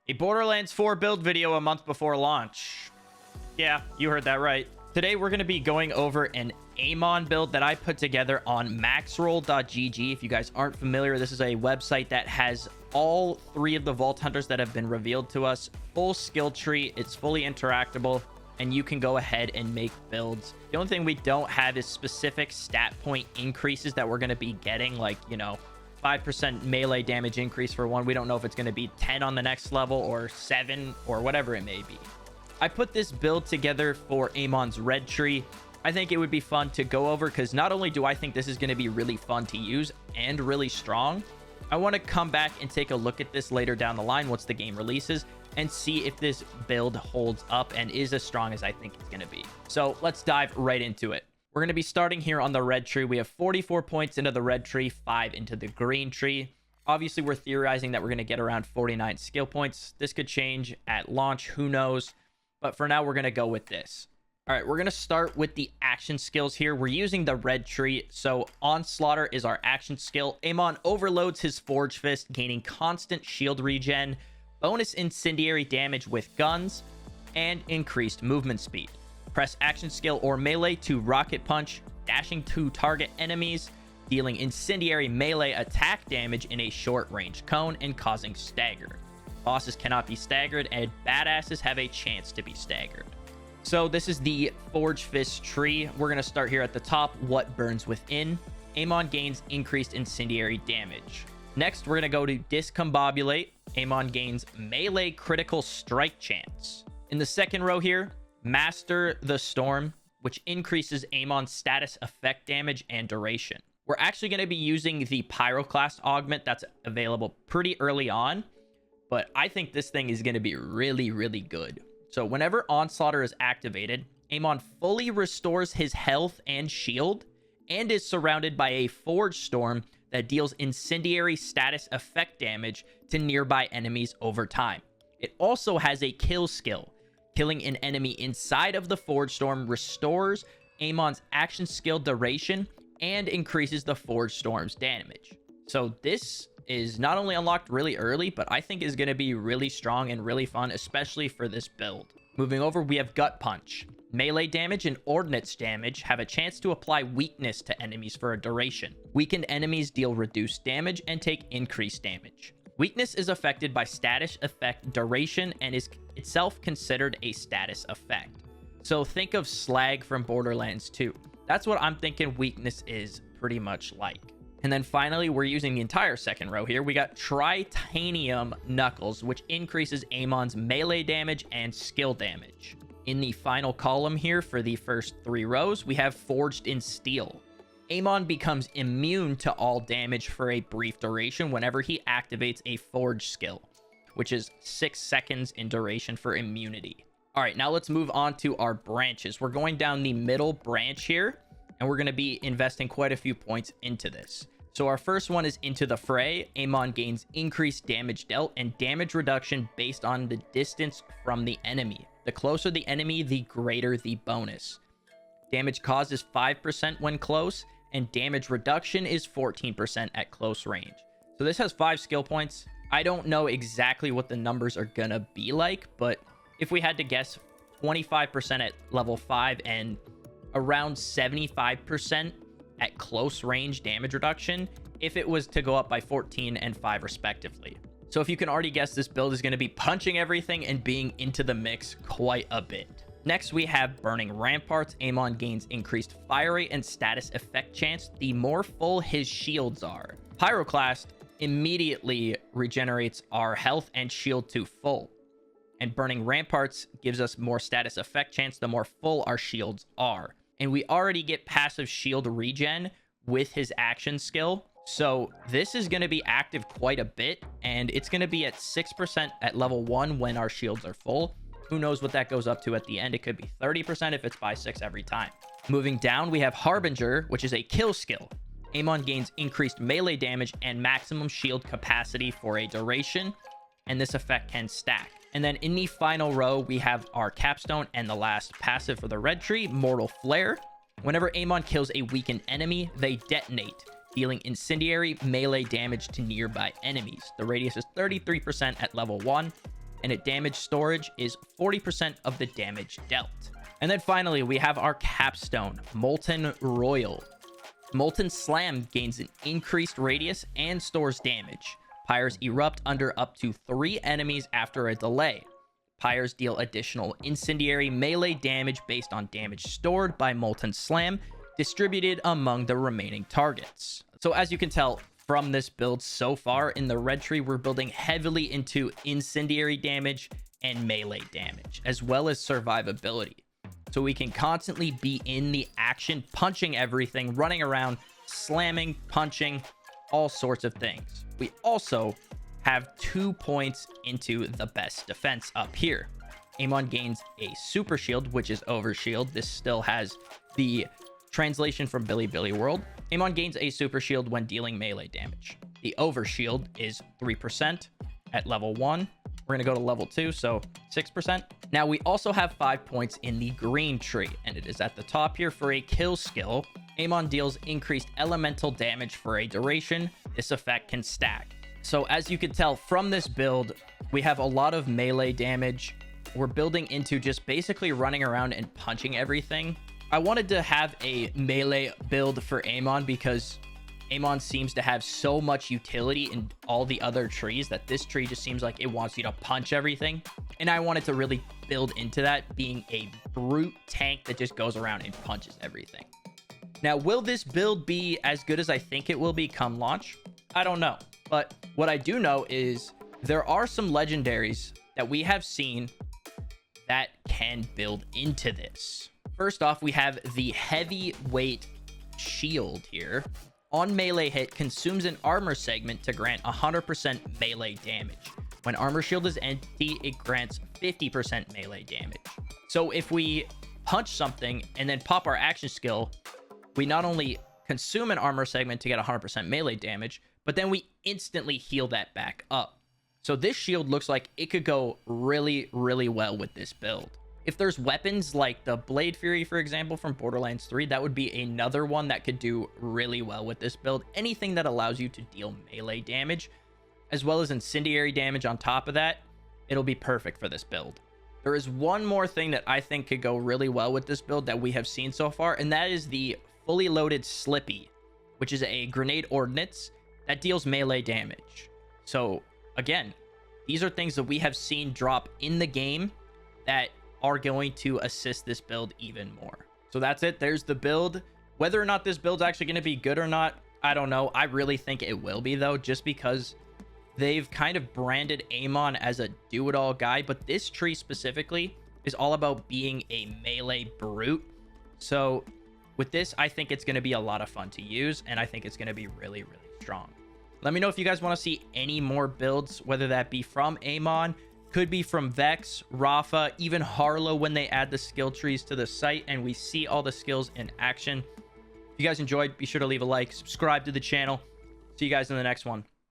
A Borderlands 4 build video a month before launch. Yeah, you heard that right. Today we're going to be going over an Amon build that I put together on maxroll.gg. If you guys aren't familiar, this is a website that has all 3 of the Vault Hunters that have been revealed to us. Full skill tree, it's fully interactable, and you can go ahead and make builds. The only thing we don't have is specific stat point increases that we're going to be getting, like, you know, 5% melee damage increase for one. We don't know if it's going to be 10 on the next level or 7 or whatever it may be. I put this build together for Amon's red tree. I think it would be fun to go over because not only do I think this is going to be really fun to use and really strong, I want to come back and take a look at this later down the line once the game releases and see if this build holds up and is as strong as I think it's going to be. So let's dive right into it. We're going to be starting here on the red tree. We have 44 points into the red tree, 5 into the green tree. Obviously, we're theorizing that we're going to get around 49 skill points. This could change at launch, who knows? But for now, we're going to go with this. All right, we're going to start with the action skills here. We're using the red tree. So Onslaughter is our action skill. Amon overloads his Forge Fist, gaining constant shield regen, bonus incendiary damage with guns, and increased movement speed. Press action skill or melee to rocket punch, dashing to target enemies, dealing incendiary melee attack damage in a short range cone and causing stagger. Bosses cannot be staggered, and badasses have a chance to be staggered. So this is the Forge Fist tree. We're going to start here at the top. What burns within? Amon gains increased incendiary damage. Next, we're going to go to Discombobulate. Amon gains melee critical strike chance. In the second row here, Master the Storm, which increases Amon's status effect damage and duration. We're actually going to be using the Pyroclast augment that's available pretty early on, but I think this thing is going to be really, really good. So whenever Onslaughter is activated, Amon fully restores his health and shield and is surrounded by a Forge Storm that deals incendiary status effect damage to nearby enemies over time. It also has a kill skill. Killing an enemy inside of the Forge Storm restores Amon's action skill duration and increases the Forge Storm's damage. So this is not only unlocked really early, but I think is going to be really strong and really fun, especially for this build. Moving over, we have Gut Punch. Melee damage and ordnance damage have a chance to apply weakness to enemies for a duration. Weakened enemies deal reduced damage and take increased damage. Weakness is affected by status effect duration and is itself considered a status effect. So think of Slag from Borderlands 2. That's what I'm thinking weakness is pretty much like. And then finally, we're using the entire second row here. We got Tritanium Knuckles, which increases Amon's melee damage and skill damage. In the final column here for the first 3 rows, we have Forged in Steel. Amon becomes immune to all damage for a brief duration whenever he activates a Forge skill, which is 6 seconds in duration for immunity. All right, now let's move on to our branches. We're going down the middle branch here, and we're going to be investing quite a few points into this. So our first one is Into the Fray. Amon gains increased damage dealt and damage reduction based on the distance from the enemy. The closer the enemy, the greater the bonus. Damage caused is 5% when close, and damage reduction is 14% at close range. So this has 5 skill points. I don't know exactly what the numbers are going to be like, but if we had to guess, 25% at level 5 and around 75% at close range damage reduction if it was to go up by 14 and 5 respectively. So if you can already guess, this build is going to be punching everything and being into the mix quite a bit. Next, we have Burning Ramparts. Amon gains increased fire rate and status effect chance the more full his shields are. Pyroclast immediately regenerates our health and shield to full. And Burning Ramparts gives us more status effect chance the more full our shields are. And we already get passive shield regen with his action skill. So this is going to be active quite a bit, and it's going to be at 6% at level 1 when our shields are full. Who knows what that goes up to at the end? It could be 30% if it's by 6 every time. Moving down, we have Harbinger, which is a kill skill. Amon gains increased melee damage and maximum shield capacity for a duration, and this effect can stack. And then in the final row, we have our capstone and the last passive for the red tree, Mortal Flare. Whenever Amon kills a weakened enemy, they detonate, dealing incendiary melee damage to nearby enemies. The radius is 33% at level 1, and its damage storage is 40% of the damage dealt. And then finally, we have our capstone, Molten Roil. Molten Slam gains an increased radius and stores damage. Pyres erupt under up to 3 enemies after a delay. Pyres deal additional incendiary melee damage based on damage stored by Molten Slam, distributed among the remaining targets. So as you can tell from this build so far in the red tree, we're building heavily into incendiary damage and melee damage, as well as survivability. So we can constantly be in the action, punching everything, running around, slamming, punching, all sorts of things. We also have 2 points into the best defense up here. Amon gains a super shield, which is overshield. This still has the translation from Billy World. Amon gains a super shield when dealing melee damage. The overshield is 3% at level 1. We're going to go to level 2, so 6%. Now, we also have 5 points in the green tree, and it is at the top here for a kill skill. Amon deals increased elemental damage for a duration. This effect can stack. So as you can tell from this build, we have a lot of melee damage. We're building into just basically running around and punching everything. I wanted to have a melee build for Amon because Amon seems to have so much utility in all the other trees that this tree just seems like it wants you to punch everything. And I wanted to really build into that, being a brute tank that just goes around and punches everything. Now, will this build be as good as I think it will be come launch? I don't know. But what I do know is there are some legendaries that we have seen that can build into this. First off, we have the heavyweight shield here. On melee hit, consumes an armor segment to grant 100% melee damage. When armor shield is empty, it grants 50% melee damage. So if we punch something and then pop our action skill, we not only consume an armor segment to get 100% melee damage, but then we instantly heal that back up. So this shield looks like it could go really, really well with this build. If there's weapons like the Blade Fury, for example, from Borderlands 3, that would be another one that could do really well with this build. Anything that allows you to deal melee damage, as well as incendiary damage on top of that, it'll be perfect for this build. There is one more thing that I think could go really well with this build that we have seen so far, and that is the fully loaded Slippy, which is a grenade ordnance that deals melee damage. So again, these are things that we have seen drop in the game that are going to assist this build even more. So that's it. There's the build. Whether or not this build's actually going to be good or not, I don't know. I really think it will be, though, just because they've kind of branded Amon as a do-it-all guy. But this tree specifically is all about being a melee brute. So with this, I think it's going to be a lot of fun to use, and I think it's going to be really, really strong. Let me know if you guys want to see any more builds, whether that be from Amon, could be from Vex, Rafa, even Harlow when they add the skill trees to the site and we see all the skills in action. If you guys enjoyed, be sure to leave a like, subscribe to the channel. See you guys in the next one.